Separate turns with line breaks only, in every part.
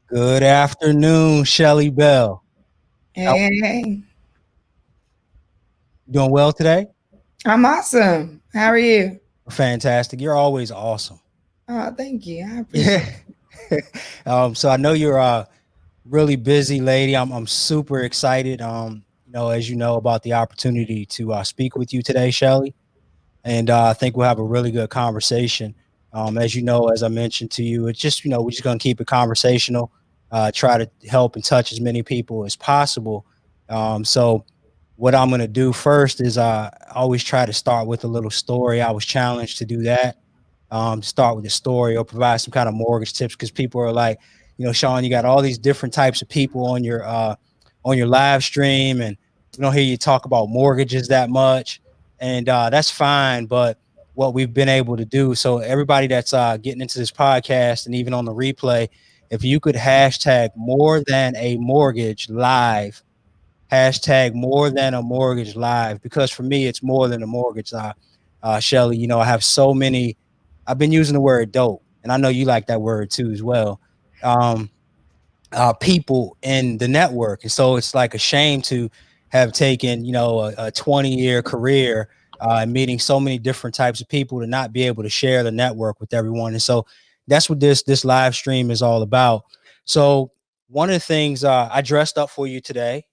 Good afternoon, Shelly Bell.
Hey,
Doing well today?
I'm awesome. How are you?
Fantastic. You're always awesome.
Oh, thank you. I appreciate
Yeah. So I know you're a really busy lady. I'm super excited. As you know, about the opportunity to speak with you today, Shelly. And I think we'll have a really good conversation. As you know, as I mentioned to you, it's just, we're just going to keep it conversational, try to help and touch as many people as possible. So what I'm going to do first is I always try to start with a little story. I was challenged to do that, start with a story or provide some kind of mortgage tips because people are like, Shawn, you got all these different types of people on your live stream, and we don't hear you talk about mortgages that much, and that's fine. But what we've been able to do, so everybody that's getting into this podcast and even on the replay, if you could hashtag more than a mortgage live, hashtag more than a mortgage live, because for me it's more than a mortgage. Shelly, I have so many. I've been using the word dope, and I know you like that word too as well. Um, People in the network, and so it's like a shame to have taken a 20-year career and meeting so many different types of people to not be able to share the network with everyone. And so that's what this live stream is all about. So one of the things, I dressed up for you today,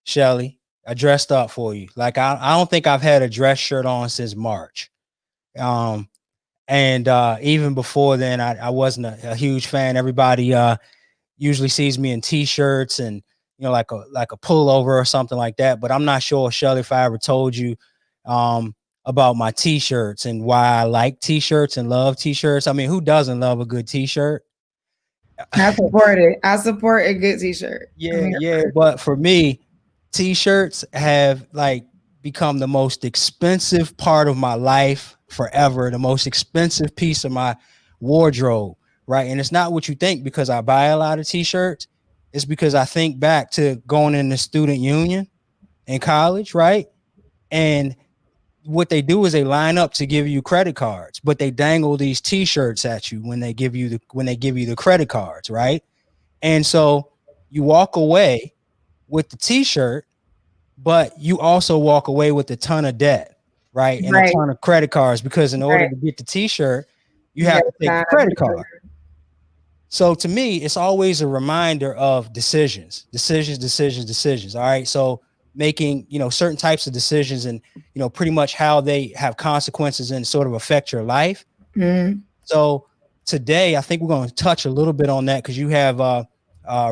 Shelly. I dressed up for you. Like I don't think I've had a dress shirt on since March. And even before then, I wasn't a huge fan. Everybody usually sees me in t-shirts and like a pullover or something like that. But I'm not sure, Shelly, if I ever told you about my t-shirts and why I like t-shirts and love t-shirts. I mean, who doesn't love a good t-shirt?
I support it. I support a good t-shirt.
Yeah. But for me, t-shirts have like become the most expensive part of my life forever, the most expensive piece of my wardrobe, right? And it's not what you think because I buy a lot of t-shirts. It's because I think back to going in the student union in college, right? And what they do is they line up to give you credit cards, but they dangle these t-shirts at you when they give you the credit cards, right? And so you walk away with the t-shirt, but you also walk away with a ton of debt, right? And a
Right,
ton of credit cards, because in order
right.
to get the t-shirt, you
You
have
got
to
to
take
sign
the
up.
credit card. So to me, it's always a reminder of decisions. All right. So making, certain types of decisions and, pretty much how they have consequences and sort of affect your life.
Mm-hmm.
So today, I think we're going to touch a little bit on that because you have a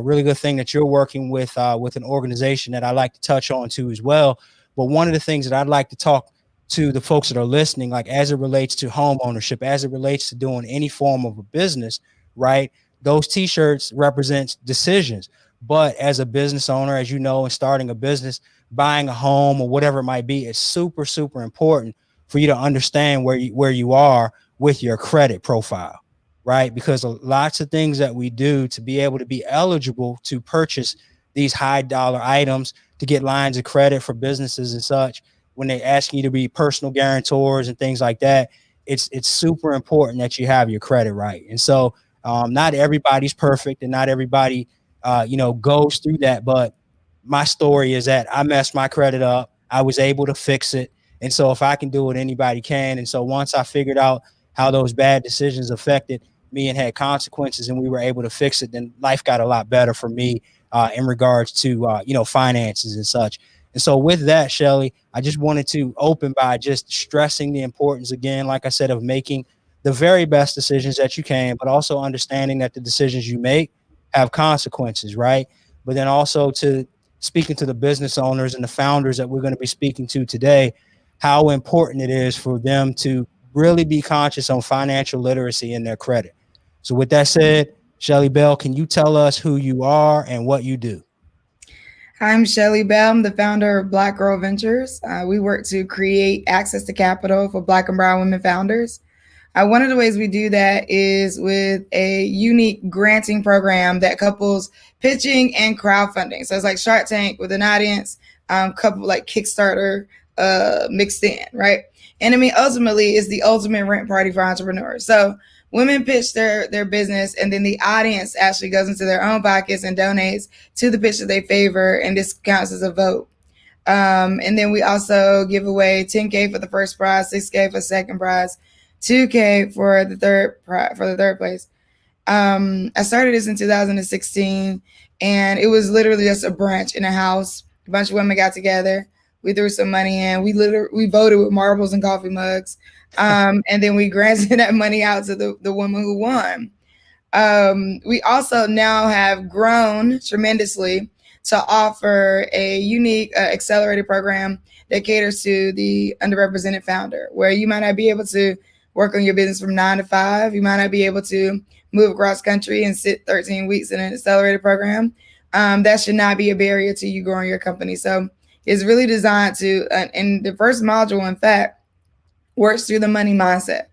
really good thing that you're working with an organization that I like to touch on too as well. But one of the things that I'd like to talk to the folks that are listening, like as it relates to home ownership, as it relates to doing any form of a business, right? Those t-shirts represent decisions. But as a business owner, as you know, and starting a business, buying a home or whatever it might be, it's super, super important for you to understand where you are with your credit profile, right? Because lots of things that we do to be able to be eligible to purchase these high dollar items, to get lines of credit for businesses and such, when they ask you to be personal guarantors and things like that, it's super important that you have your credit right. And so not everybody's perfect and not everybody goes through that. But my story is that I messed my credit up. I was able to fix it. And so if I can do it, anybody can. And so once I figured out how those bad decisions affected me and had consequences and we were able to fix it, then life got a lot better for me in regards to, finances and such. And so with that, Shelly, I just wanted to open by just stressing the importance again, like I said, of making the very best decisions that you can, but also understanding that the decisions you make have consequences, right? But then also to speaking to the business owners and the founders that we're going to be speaking to today, how important it is for them to really be conscious on financial literacy and their credit. So with that said, Shelly Bell, can you tell us who you are and what you do?
I'm Shelly Bell. I'm the founder of Black Girl Ventures. We work to create access to capital for Black and brown women founders. One of the ways we do that is with a unique granting program that couples pitching and crowdfunding. So it's like Shark Tank with an audience, couple like Kickstarter mixed in, right? And I mean, ultimately, it's the ultimate rent party for entrepreneurs. So women pitch their business, and then the audience actually goes into their own pockets and donates to the pitch that they favor, and this counts as a vote. And then we also give away 10K for the first prize, 6K for the second prize, 2K for the third place. I started this in 2016, and it was literally just a brunch in a house. A bunch of women got together. We threw some money in. We voted with marbles and coffee mugs, and then we granted that money out to the woman who won. We also now have grown tremendously to offer a unique accelerated program that caters to the underrepresented founder, where you might not be able to work on your business from 9 to 5. You might not be able to move across country and sit 13 weeks in an accelerated program. That should not be a barrier to you growing your company. So it's really designed to, and the first module, in fact, works through the money mindset.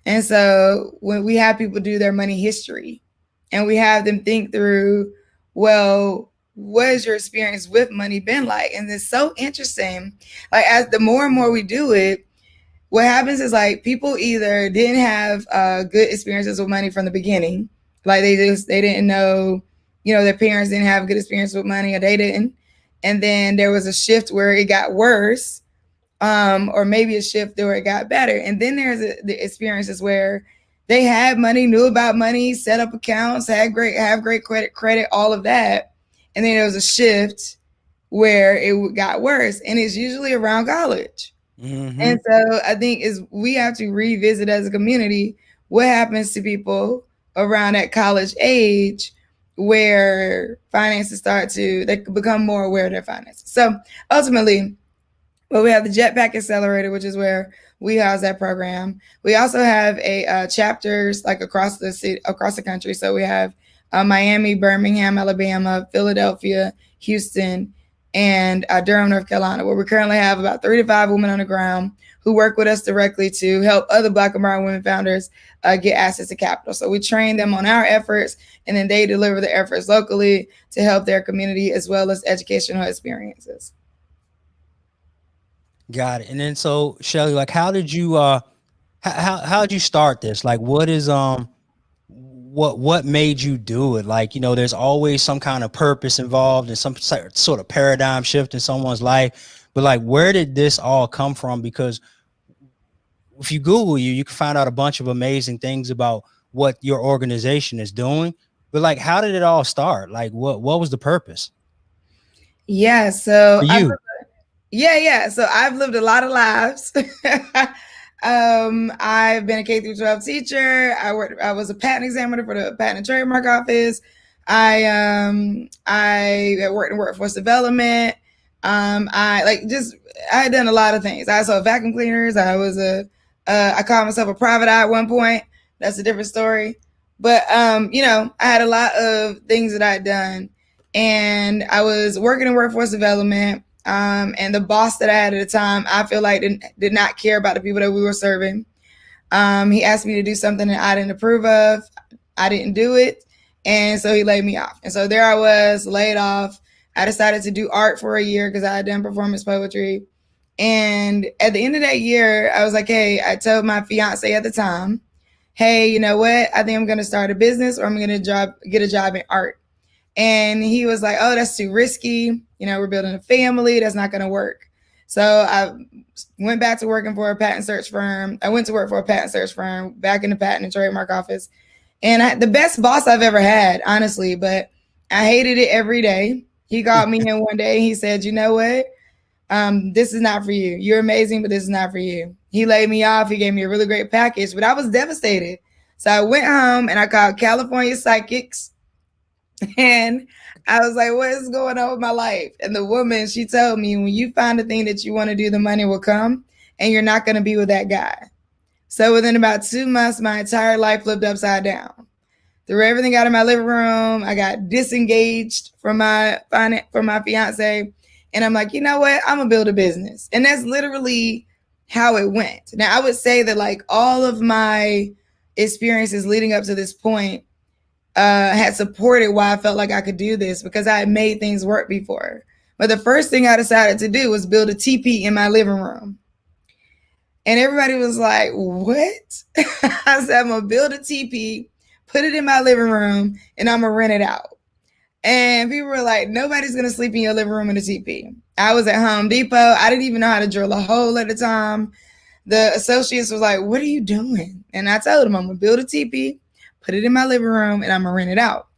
And so when we have people do their money history and we have them think through, well, what has your experience with money been like? And it's so interesting. Like, as the more and more we do it, what happens is, like, people either didn't have good experiences with money from the beginning, like they didn't know, their parents didn't have good experience with money, or they didn't, and then there was a shift where it got worse, or maybe a shift where it got better, and then there's the experiences where they had money, knew about money, set up accounts, have great credit, all of that, and then there was a shift where it got worse, and it's usually around college. Mm-hmm. And so I think we have to revisit as a community what happens to people around that college age, where finances they become more aware of their finances. So ultimately, we have the Jetpack Accelerator, which is where we house that program. We also have chapters like across the country. So we have Miami, Birmingham, Alabama, Philadelphia, Houston, and Durham, North Carolina, where we currently have about 3 to 5 women on the ground who work with us directly to help other Black and brown women founders get access to capital. So we train them on our efforts, and then they deliver the efforts locally to help their community, as well as educational experiences.
Got it. And then, so Shelly, like, how did you how did you start this? Like, what made you do it? Like, there's always some kind of purpose involved and some sort of paradigm shift in someone's life. But like, where did this all come from? Because if you Google you can find out a bunch of amazing things about what your organization is doing. But like, how did it all start? Like, what was the purpose?
Yeah. So
for you.
Yeah. So I've lived a lot of lives. I've been a K through 12 teacher. I was a patent examiner for the Patent and Trademark Office. I worked in workforce development. I had done a lot of things. I saw vacuum cleaners. I called myself a private eye at one point. That's a different story. But I had a lot of things that I had done, and I was working in workforce development. And the boss that I had at the time, I feel like did not care about the people that we were serving. He asked me to do something that I didn't approve of. I didn't do it. And so he laid me off. And so there I was, laid off. I decided to do art for a year because I had done performance poetry. And at the end of that year, I was like, hey, I told my fiance at the time, hey, you know what? I think I'm going to start a business, or I'm going to get a job in art. And he was like, oh, that's too risky. We're building a family. That's not going to work. So I went back to working for a patent search firm. I went to work for a patent search firm back in the Patent and Trademark Office. And the best boss I've ever had, honestly, but I hated it every day. He called me in one day and he said, you know what? This is not for you. You're amazing, but this is not for you. He laid me off. He gave me a really great package, but I was devastated. So I went home and I called California Psychics. And I was like, what is going on with my life? And the woman, she told me, when you find the thing that you want to do, the money will come, and you're not going to be with that guy. So within about 2 months, my entire life flipped upside down. Threw everything out of my living room. I got disengaged from my fiance. And I'm like, you know what? I'm going to build a business. And that's literally how it went. Now, I would say that like all of my experiences leading up to this point had supported why I felt like I could do this, because I had made things work before. But the first thing I decided to do was build a teepee in my living room. And everybody was like, what? I said, I'm going to build a teepee, put it in my living room, and I'm going to rent it out. And people were like, nobody's going to sleep in your living room in a teepee. I was at Home Depot. I didn't even know how to drill a hole at the time. The associates was like, what are you doing? And I told them, I'm going to build a teepee, put it in my living room, and I'm going to rent it out.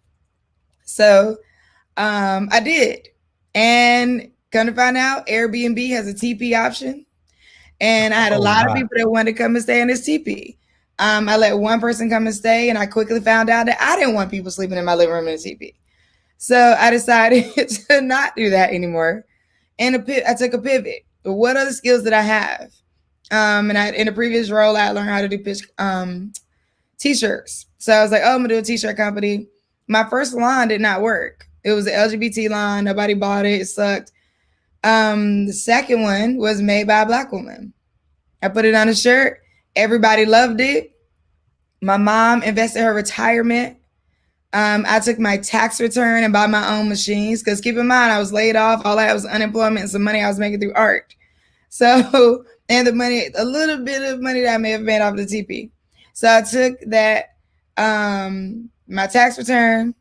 So I did. And come to find out, Airbnb has a teepee option. And I had a lot of people that wanted to come and stay in this teepee. I let one person come and stay, and I quickly found out that I didn't want people sleeping in my living room in a teepee. So I decided to not do that anymore. And I took a pivot. What other skills did I have? And in a previous role, I learned how to do pitch t-shirts. So I was like, oh, I'm going to do a t-shirt company. My first line did not work. It was an LGBT line. Nobody bought it. It sucked. The second one was made by a Black woman. I put it on a shirt. Everybody loved it. My mom invested her retirement. I took my tax return and bought my own machines because keep in mind, I was laid off. All I had was unemployment and some money I was making through art. So, and the money, a little bit of money that I may have made off the TP. So I took that, my tax return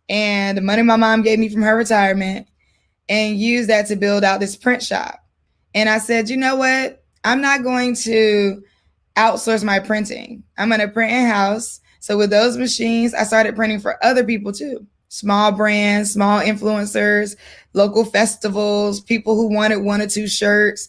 and the money my mom gave me from her retirement and used that to build out this print shop. And I said, you know what? I'm not going to outsource my printing. I'm going to print in-house. So with those machines, I started printing for other people too. Small brands, small influencers, local festivals, people who wanted 1 or 2 shirts,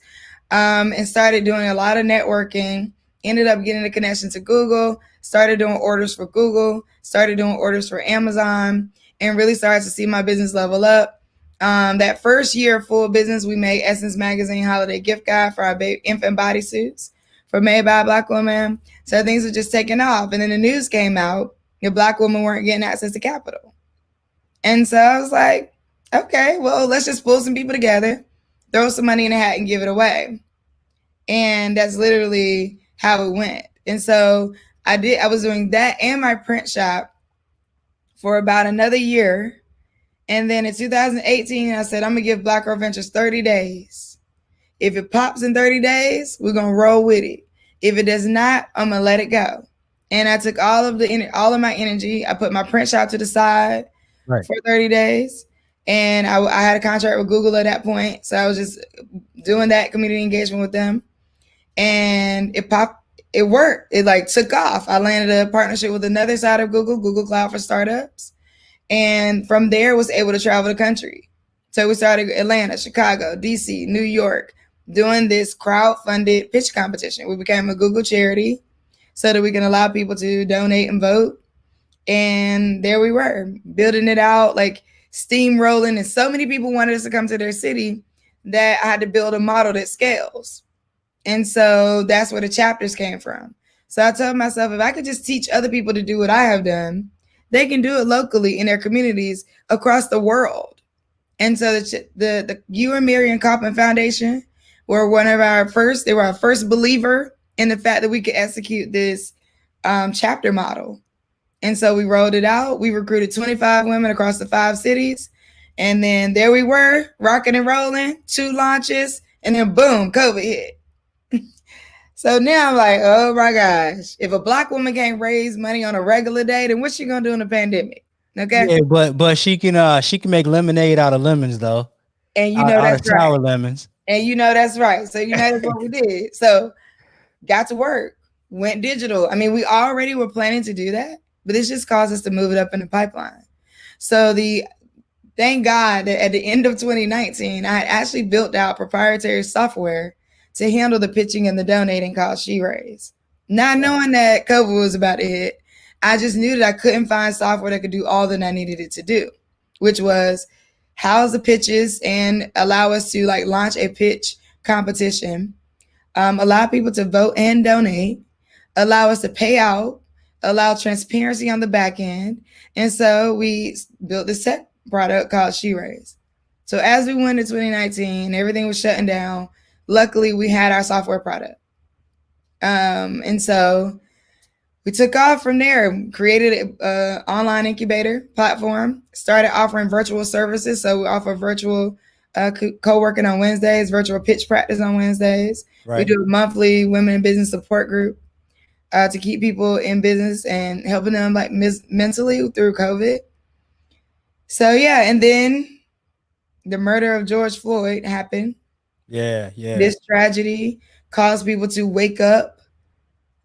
and started doing a lot of networking. Ended up getting a connection to Google, started doing orders for Google, started doing orders for Amazon, and really started to see my business level up. That first year of full business, we made Essence Magazine Holiday Gift Guide for our infant bodysuits for Made by a Black Woman. So things were just taking off. And then the news came out, the Black women weren't getting access to capital. And so I was like, okay, well, let's just pull some people together, throw some money in a hat and give it away. And that's literally how it went. And so I was doing that and my print shop for about another year. And then in 2018, I said, I'm gonna give Black Girl Ventures 30 days. If it pops in 30 days, we're gonna roll with it. If it does not, I'm gonna let it go. And I took all of my energy. I put my print shop to the side for 30 days. And I had a contract with Google at that point. So I was just doing that community engagement with them. And it worked. It like took off. I landed a partnership with another side of Google Cloud for Startups. And from there was able to travel the country. So we started Atlanta, Chicago, DC, New York, doing this crowd-funded pitch competition. We became a Google charity so that we can allow people to donate and vote. And there we were, building it out, like steamrolling. And so many people wanted us to come to their city that I had to build a model that scales. And so that's where the chapters came from. So I told myself, if I could just teach other people to do what I have done, they can do it locally in their communities across the world. And so the You and Marion Kaufman Foundation were they were our first believer in the fact that we could execute this chapter model. And so we rolled it out. We recruited 25 women across the 5 cities. And then there we were, rocking and rolling, 2 launches, and then boom, COVID hit. So now I'm like, oh my gosh, if a Black woman can't raise money on a regular day, then what's she gonna do in a pandemic? Okay.
Yeah, but she can make lemonade out of lemons though.
And you know that's right.
Sour lemons.
And you know that's right. So you know that's what we did. So got to work, went digital. I mean, we already were planning to do that, but this just caused us to move it up in the pipeline. So thank God that at the end of 2019, I had actually built out proprietary software to handle the pitching and the donating called SheRaise. Not knowing that COVID was about to hit, I just knew that I couldn't find software that could do all that I needed it to do, which was house the pitches and allow us to like launch a pitch competition, allow people to vote and donate, allow us to pay out, allow transparency on the back end. And so we built this tech product called SheRaise. So as we went into 2019, everything was shutting down. Luckily, we had our software product. And so we took off from there, created an online incubator platform, started offering virtual services. So we offer virtual co-working on Wednesdays, virtual pitch practice on Wednesdays. We
Right.
do a monthly women in business support group to keep people in business and helping them like mentally through COVID. So yeah, and then the murder of George Floyd happened.
Yeah. Yeah.
This tragedy caused people to wake up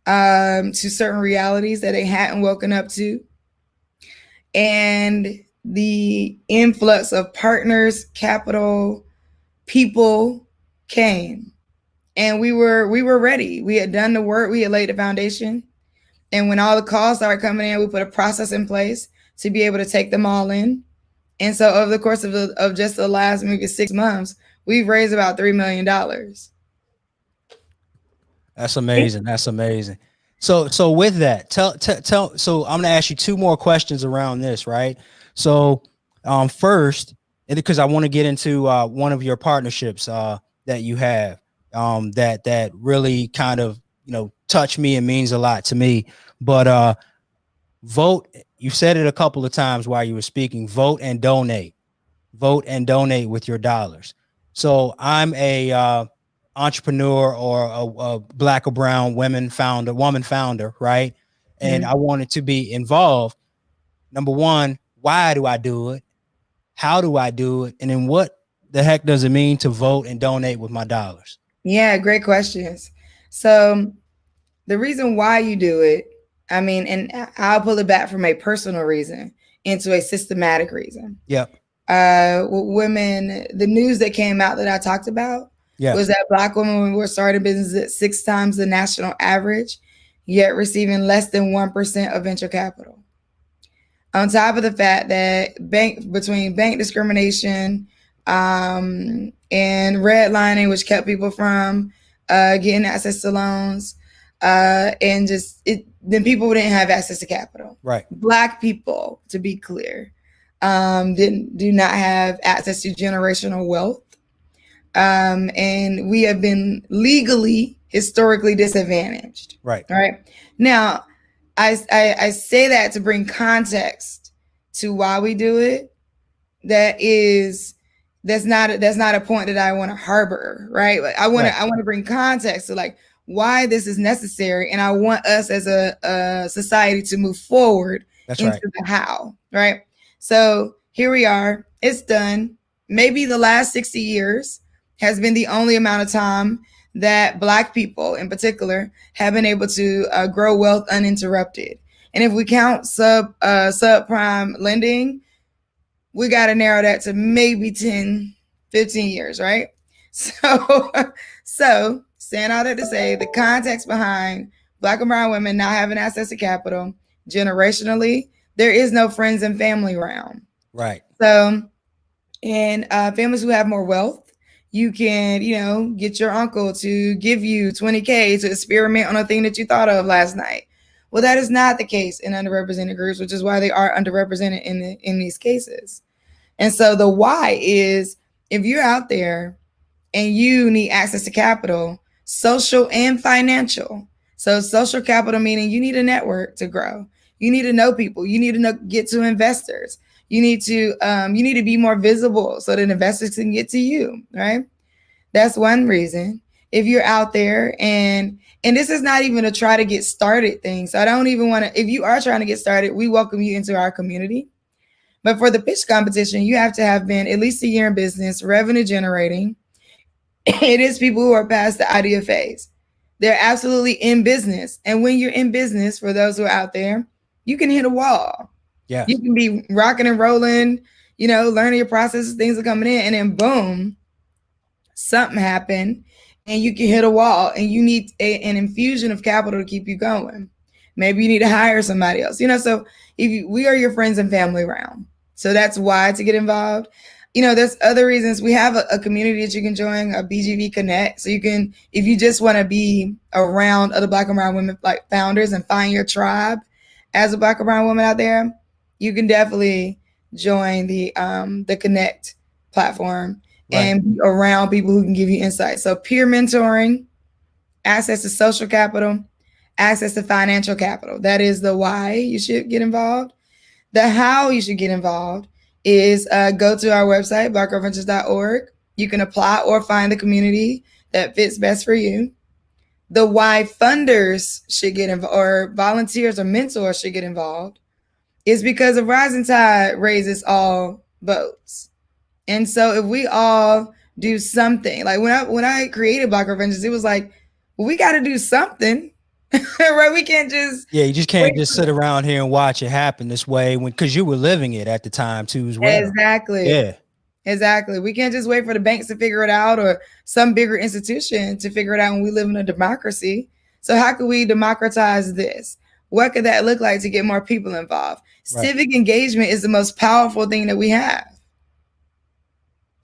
to certain realities that they hadn't woken up to. And the influx of partners, capital, people came. And we were ready. We had done the work, we had laid the foundation. And when all the calls started coming in, we put a process in place to be able to take them all in. And so over the course of just the last maybe 6 months, we've raised about $3 million.
That's amazing. That's amazing. So with that, tell. So I'm gonna ask you two more questions around this, right? So, first, because I want to get into one of your partnerships that you have that really kind of touch me and means a lot to me. But vote. You said it a couple of times while you were speaking. Vote and donate. Vote and donate with your dollars. So I'm a entrepreneur or a black or brown woman founder, right? And I wanted to be involved. Number one, why do I do it? How do I do it? And then what the heck does it mean to vote and donate with my dollars?
Yeah, great questions. So the reason why you do it, I mean, and I'll pull it back from a personal reason into a systematic reason.
Yep.
Women, the news that came out that I talked about was that Black women were starting businesses at 6 times the national average, yet receiving less than 1% of venture capital. On top of the fact that between bank discrimination and redlining, which kept people from getting access to loans, and then people didn't have access to capital.
Right.
Black people, to be clear, do not have access to generational wealth. And we have been historically disadvantaged.
Right.
Right. Now, I say that to bring context to why we do it. That's not a point that I want to harbor, right? Like I want to bring context to like why this is necessary, and I want us as a society to move forward into the how, right? So here we are. It's done. Maybe the last 60 years has been the only amount of time that Black people in particular have been able to grow wealth uninterrupted. And if we count subprime lending, we got to narrow that to maybe 10, 15 years, right? So saying all that to say, the context behind Black and brown women not having access to capital generationally, there is no friends and family around.
Right.
So in families who have more wealth, you can, get your uncle to give you $20K to experiment on a thing that you thought of last night. Well, that is not the case in underrepresented groups, which is why they are underrepresented in these cases. And so the why is if you're out there and you need access to capital, social and financial. So social capital meaning you need a network to grow. You need to know people. You need to get to investors. You need to be more visible so that investors can get to you, right? That's one reason. If you're out there and this is not even a try to get started thing. So I don't even want to, if you are trying to get started, we welcome you into our community. But for the pitch competition, you have to have been at least a year in business, revenue generating. It is people who are past the idea phase. They're absolutely in business. And when you're in business, for those who are out there, you can hit a wall. Yeah. You can be rocking and rolling, learning your processes, things are coming in, and then boom, something happened and you can hit a wall and you need an infusion of capital to keep you going. Maybe you need to hire somebody else, so we are your friends and family around. So that's why to get involved. There's other reasons. We have a community that you can join, a BGV Connect. So you can, if you just want to be around other Black and brown women like founders and find your tribe as a Black and brown woman out there, you can definitely join the Connect platform and be around people who can give you insight. So peer mentoring, access to social capital, access to financial capital. That is the why you should get involved. The how you should get involved is go to our website, blackgirlventures.org. You can apply or find the community that fits best for you. The why funders should get involved, or volunteers or mentors should get involved, is because a rising tide raises all boats. And so if we all do something, like when I created Black Girl Ventures, it was like, well, we got to do something, right? We can't just
Yeah, you just can't just sit around here and watch it happen this way because you were living it at the time too as well.
Exactly.
Yeah.
Exactly. We can't just wait for the banks to figure it out or some bigger institution to figure it out when we live in a democracy. So how can we democratize this? What could that look like to get more people involved? Right. Civic engagement is the most powerful thing that we have.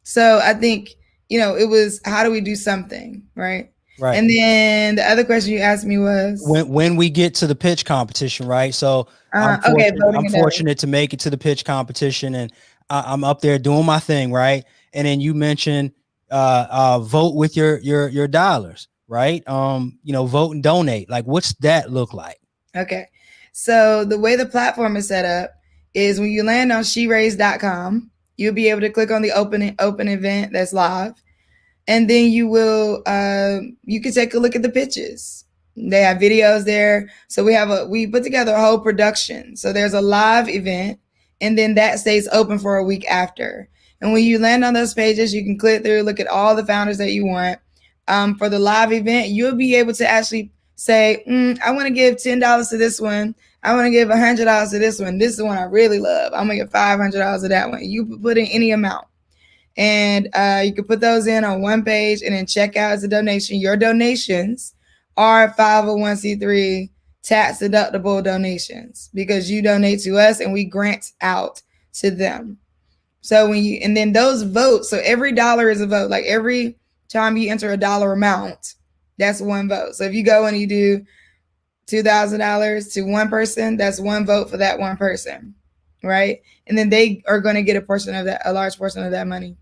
So I think, it was, how do we do something, right? Right. And then the other question you asked me was
when we get to the pitch competition, right? So I'm fortunate to make it to the pitch competition, and I'm up there doing my thing, right? And then you mentioned vote with your dollars, right? Vote and donate. Like, what's that look like?
Okay. So the way the platform is set up is when you land on sheraise.com, you'll be able to click on the open event that's live. And then you can take a look at the pitches. They have videos there. So we put together a whole production. So there's a live event, and then that stays open for a week after. And when you land on those pages, you can click through, look at all the founders that you want. For the live event, you'll be able to actually say, I want to give $10 to this one. I want to give $100 to this one. This is the one I really love. I'm going to give $500 to that one. You put in any amount. And you can put those in on one page and then check out as a donation. Your donations are 501c3 tax deductible donations because you donate to us and we grant out to them. So and then those votes, so every dollar is a vote. Like every time you enter a dollar amount, that's one vote. So if you go and you do $2,000 to one person, that's one vote for that one person, right? And then they are going to get a large portion of that money,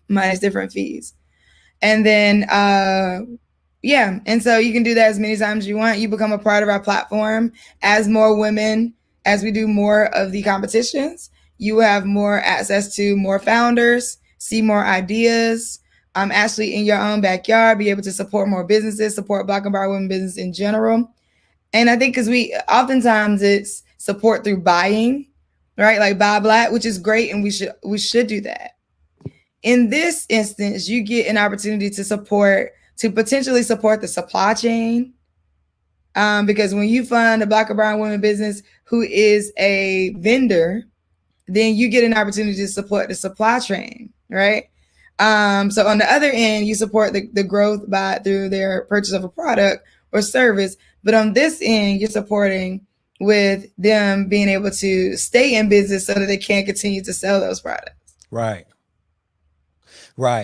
minus different fees. And then, and so you can do that as many times as you want. You become a part of our platform. As more women, as we do more of the competitions, you have more access to more founders, see more ideas, actually in your own backyard, be able to support more businesses, support Black and brown women business in general. And I think because oftentimes it's support through buying, right? Like buy Black, which is great. And we should do that. In this instance, you get an opportunity to potentially support the supply chain. Because when you fund a Black or brown woman business who is a vendor, then you get an opportunity to support the supply chain, right? So on the other end, you support the growth through their purchase of a product or service. But on this end, you're supporting with them being able to stay in business so that they can continue to sell those products.
Right.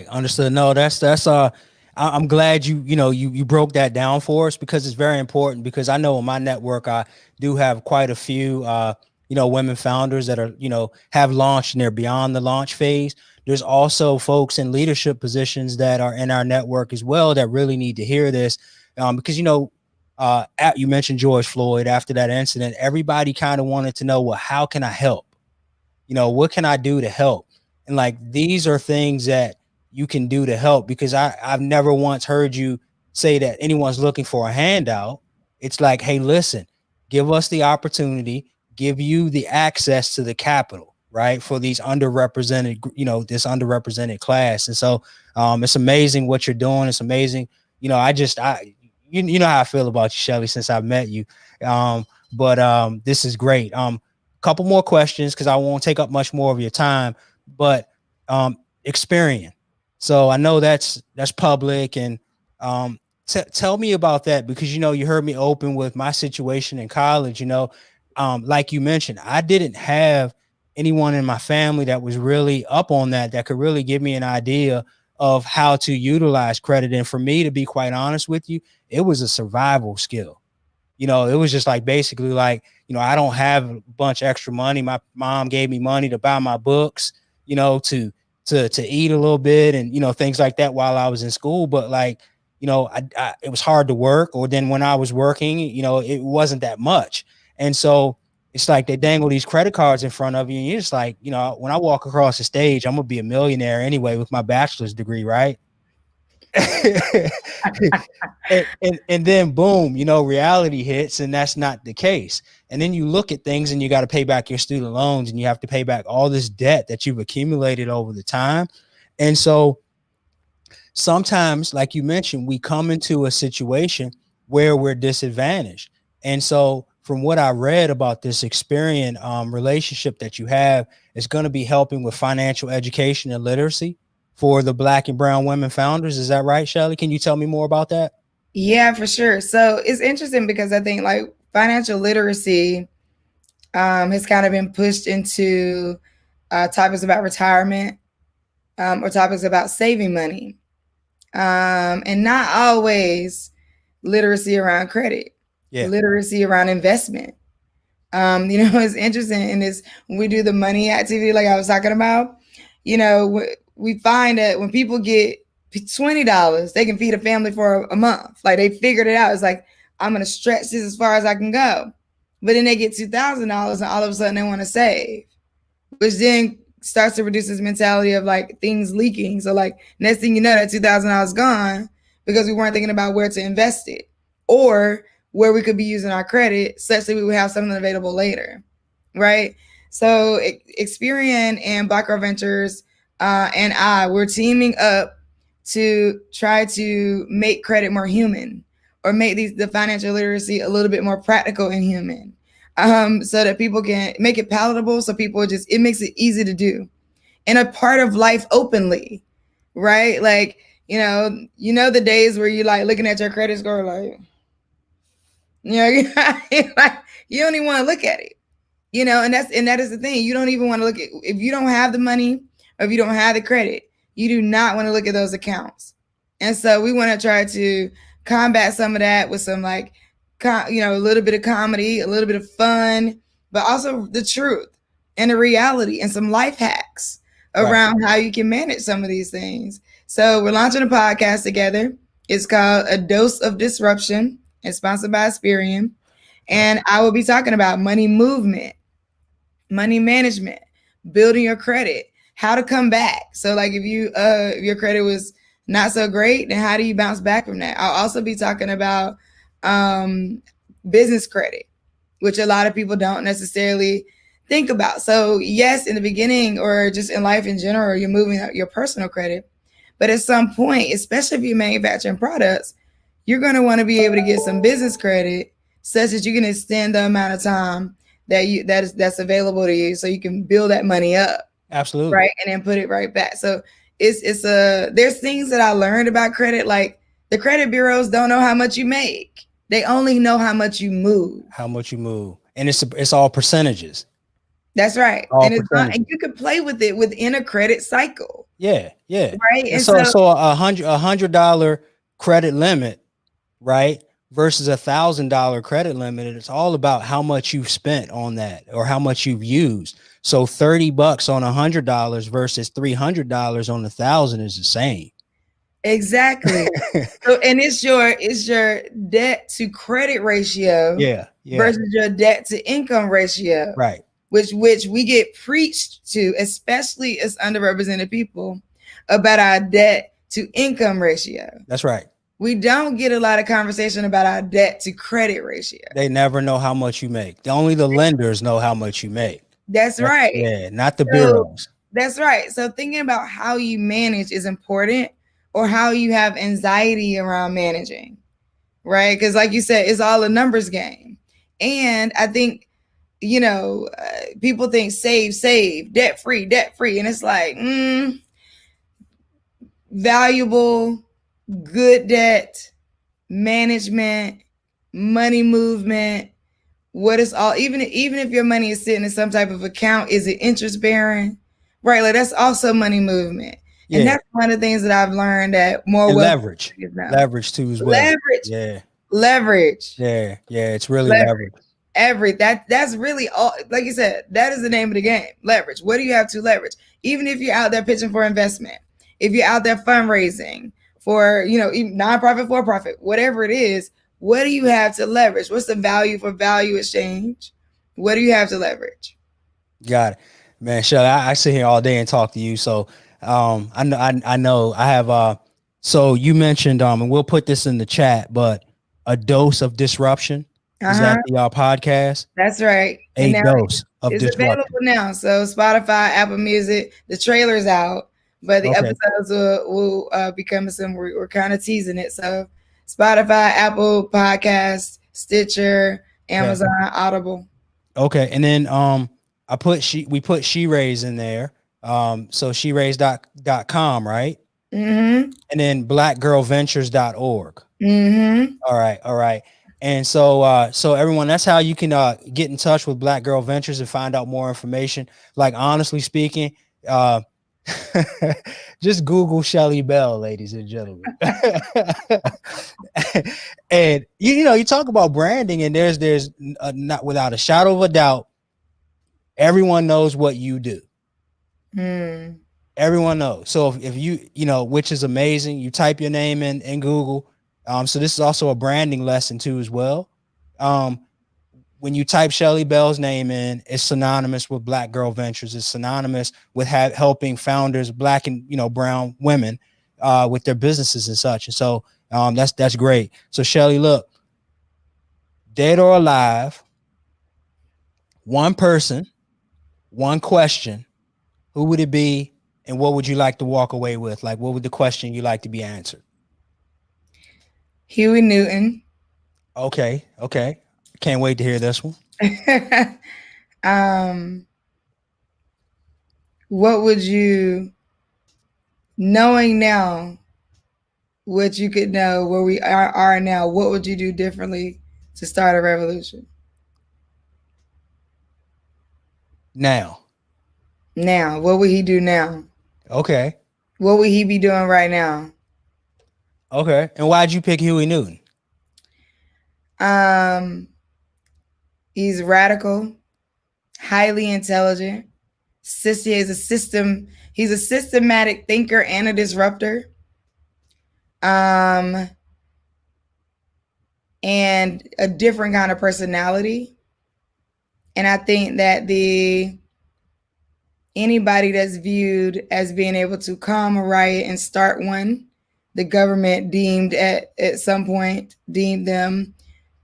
Understood. No, that's I'm glad you broke that down for us because it's very important, because I know in my network, I do have quite a few, women founders that are, have launched and they're beyond the launch phase. There's also folks in leadership positions that are in our network as well that really need to hear this, because, you mentioned George Floyd. After that incident, everybody kind of wanted to know, well, how can I help? What can I do to help? And like, these are things that you can do to help, because I've never once heard you say that anyone's looking for a handout. It's like, hey, listen, give us the opportunity, give you the access to the capital, right? For these underrepresented, this underrepresented class. And so it's amazing what you're doing. It's amazing. You know how I feel about you, Shelly, since I've met you. But this is great. Couple more questions, because I won't take up much more of your time, but Experian. So I know that's public, and tell me about that, because you heard me open with my situation in college. Like you mentioned, I didn't have anyone in my family that was really up on that could really give me an idea of how to utilize credit. And for me, to be quite honest with you, it was a survival skill. It was just like, basically like, I don't have a bunch of extra money. My mom gave me money to buy my books, to eat a little bit and, things like that while I was in school. But like, it was hard to work, or then when I was working, it wasn't that much. And so it's like they dangle these credit cards in front of you, and you're just like, you know, when I walk across the stage, I'm gonna be a millionaire anyway with my bachelor's degree, right? and then boom, you know, reality hits, and that's not the case. And then you look at things, and you got to pay back your student loans, and you have to pay back all this debt that you've accumulated over the time. And so sometimes, like you mentioned, we come into a situation where we're disadvantaged. And so from what I read about this Experian relationship that you have, it's going to be helping with financial education and literacy for the Black and brown women founders. Is that right, Shelly? Can you tell me more about that?
Yeah, for sure. So it's interesting because I think like financial literacy has kind of been pushed into topics about retirement or topics about saving money, and not always literacy around credit, literacy around investment. It's interesting in this, when we do the money activity, like I was talking about, we find that when people get $20, they can feed a family for a month. Like they figured it out. It's like, I'm going to stretch this as far as I can go. But then they get $2,000 and all of a sudden they want to save, which then starts to reduce this mentality of like things leaking. So like next thing you know, that $2,000 gone because we weren't thinking about where to invest it or where we could be using our credit such that we would have something available later, right? So Experian and Black Girl Ventures and we're teaming up to try to make credit more human or make the financial literacy a little bit more practical and human, so that people can make it palatable. So people it makes it easy to do and a part of life openly, right? Like, the days where you like looking at your credit score, like, like you don't even want to look at it, and that is the thing. You don't even want to look at, if you don't have the money or if you don't have the credit, you do not want to look at those accounts. And so we want to try to combat some of that with some like, a little bit of comedy, a little bit of fun, but also the truth and the reality and some life hacks around how you can manage some of these things. So we're launching a podcast together. It's called A Dose of Disruption. It's sponsored by Experian. And I will be talking about money movement, money management, building your credit, how to come back. So like if your credit was not so great, then how do you bounce back from that? I'll also be talking about business credit, which a lot of people don't necessarily think about. So yes, in the beginning or just in life in general, you're moving up your personal credit. But at some point, especially if you're manufacturing products, you're going to want to be able to get some business credit such that you can extend the amount of time that's available to you so you can build that money up.
Absolutely.
Right. And then put it right back. So there's things that I learned about credit, like the credit bureaus don't know how much you make. They only know how much you move.
And it's all percentages.
That's right. And you can play with it within a credit cycle.
Yeah.
Right.
And so $100 credit limit, right, versus $1,000 credit limit. It's all about how much you've spent on that or how much you've used. So $30 on $100 versus $300 on $1,000 is the same.
Exactly. And it's your debt to credit ratio.
Yeah.
Versus your debt to income ratio.
Right.
Which we get preached to, especially as underrepresented people, about our debt to income ratio.
That's right.
We don't get a lot of conversation about our debt to credit ratio.
They never know how much you make. Only the lenders know how much you make.
That's right.
Yeah, not the bureaus.
That's right. So thinking about how you manage is important, or how you have anxiety around managing, right? Because like you said, it's all a numbers game. And I think, people think save, debt-free. And it's like, valuable, good debt, management, money movement. What is all, even if your money is sitting in some type of account, is it interest bearing? Right. Like that's also money movement. Yeah. And that's one of the things that I've learned that more
leverage too as well.
Leverage.
Yeah. It's really leverage.
That's really all, like you said, that is the name of the game. Leverage. What do you have to leverage? Even if you're out there pitching for investment, if you're out there fundraising for, nonprofit, for profit, whatever it is, what do you have to leverage? What's the value for value exchange? What do you have to leverage?
Got it, man. Shelly, I sit here all day and talk to you. So, I know I have. So you mentioned, and we'll put this in the chat, but a dose of disruption, is
Uh-huh.
that the podcast?
That's right. And
A
now
dose of
it's available
disruption.
now. So Spotify, Apple Music, the trailer's out, but the
Okay.
episodes will be coming soon. We're kind of teasing it. So Spotify, Apple Podcast, Stitcher,
Okay.
Amazon, Audible.
Okay. And then we put She Raise in there. So sheraise.com, right?
Mm-hmm.
And then blackgirlventures.org.
Mm-hmm.
All right, all right. And so everyone, that's how you can get in touch with Black Girl Ventures and find out more information. Like honestly speaking, uh just Google Shelly Bell, ladies and gentlemen. And you know, you talk about branding, and there's not without a shadow of a doubt, everyone knows what you do.
Mm.
Everyone knows. So if you know, which is amazing, you type your name in Google. So this is also a branding lesson too as well. When you type Shelly Bell's name in, it's synonymous with Black Girl Ventures. It's synonymous with helping founders, Black and brown women, with their businesses and such. And so that's great. So Shelly, look, dead or alive, one person, one question. Who would it be, and what would you like to walk away with? Like, what would the question you like to be answered?
Huey Newton.
Okay. Can't wait to hear this one.
What would you, knowing now what you could know where we are now, what would you do differently to start a revolution?
Now,
what would he do now?
okay.
What would he be doing right now?
Okay. And why'd you pick Huey Newton?
He's radical, highly intelligent. He's a systematic thinker and a disruptor. And a different kind of personality. And I think that anybody that's viewed as being able to calm a riot and start one, the government deemed at some point them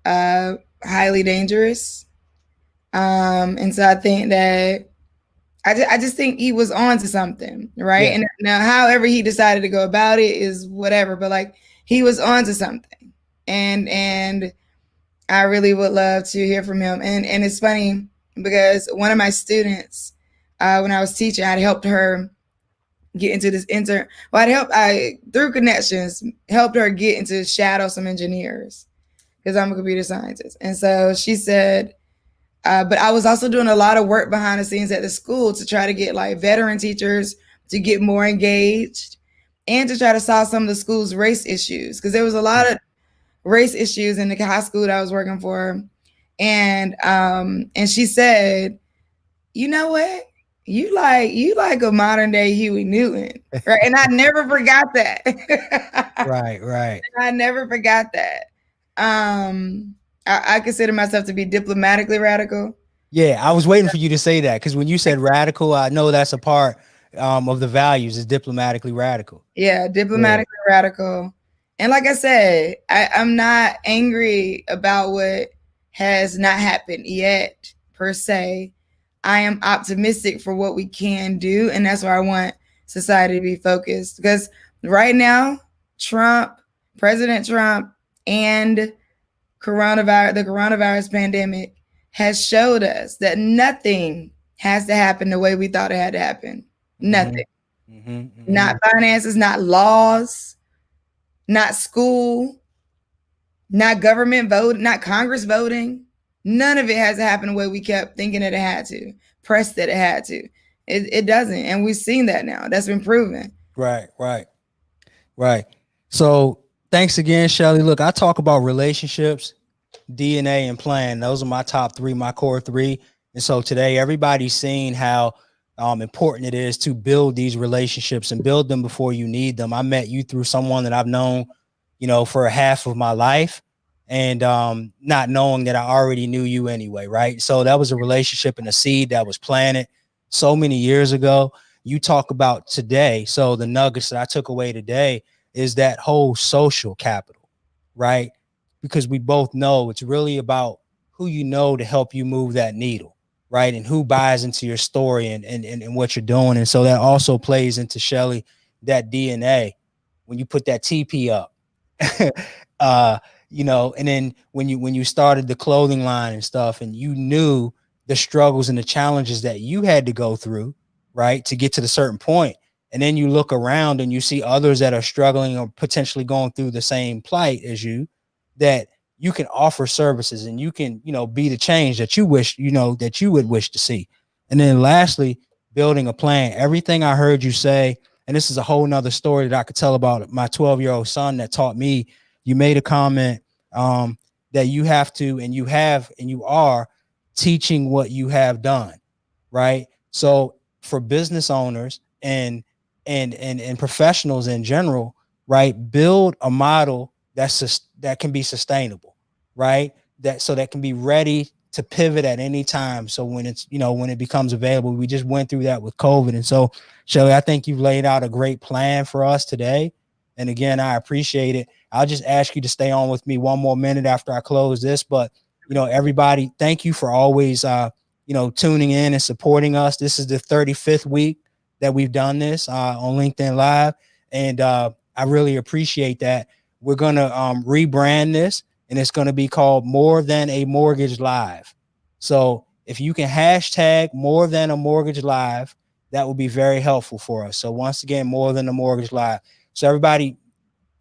highly dangerous. And so I think that I just think he was on to something, right? Yeah. And now however he decided to go about it is whatever, but like he was on to something. And I really would love to hear from him. And it's funny because one of my students, when I was teaching, I'd helped her get into this through connections, helped her get into shadow some engineers because I'm a computer scientist. And so she said, but I was also doing a lot of work behind the scenes at the school to try to get like veteran teachers to get more engaged and to try to solve some of the school's race issues. Because there was a lot of race issues in the high school that I was working for. And she said, you know what? You like a modern day Huey Newton, right? And I never forgot that.
Right.
I never forgot that. I consider myself to be diplomatically radical.
Yeah, I was waiting for you to say that because when you said radical, I know that's a part of the values is diplomatically radical.
Yeah, diplomatically radical. And like I said, I'm not angry about what has not happened yet, per se. I am optimistic for what we can do. And that's where I want society to be focused. Because right now, President Trump, and the coronavirus pandemic has showed us that nothing has to happen the way we thought it had to happen. Nothing. Not finances, not laws, not school, not government vote, not Congress voting. None of it has to happen the way we kept thinking that it had to, pressed that it had to. It doesn't. And we've seen that now. That's been proven.
Right. So thanks again, Shelly. Look, I talk about relationships, DNA, and plan. Those are my top three, my core three. And so today, everybody's seen how important it is to build these relationships and build them before you need them. I met you through someone that I've known, for a half of my life. and not knowing that I already knew you anyway, right? So that was a relationship and a seed that was planted so many years ago. You talk about today. So the nuggets that I took away today is that whole social capital, right? Because we both know it's really about who you know to help you move that needle, right? And who buys into your story and what you're doing. And so that also plays into Shelly, that DNA. When you put that TP up, uh, and then when you started the clothing line and stuff, and you knew the struggles and the challenges that you had to go through, right, to get to the certain point, and then you look around and you see others that are struggling or potentially going through the same plight as you, that you can offer services and you can, be the change that you wish, that you would wish to see. And then lastly, building a plan. Everything I heard you say, and this is a whole nother story that I could tell about my 12-year-old son that taught me. You made a comment that you have to, and you have, and you are teaching what you have done, right? So for business owners and professionals in general, right, build a model that can be sustainable, right? That can be ready to pivot at any time. So when when it becomes available, we just went through that with COVID, and so Shelly, I think you've laid out a great plan for us today. And again, I appreciate it. I'll just ask you to stay on with me one more minute after I close this. But everybody, thank you for always tuning in and supporting us. This is the 35th week that we've done this on LinkedIn Live, and I really appreciate that. We're gonna rebrand this, and it's gonna be called More Than a Mortgage Live. So if you can hashtag More Than a Mortgage Live, that will be very helpful for us. So once again, More Than a Mortgage Live. So everybody,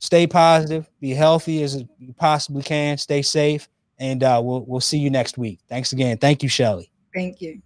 stay positive, be healthy as you possibly can, stay safe, and we'll see you next week. Thanks again. Thank you, Shelly.
Thank you.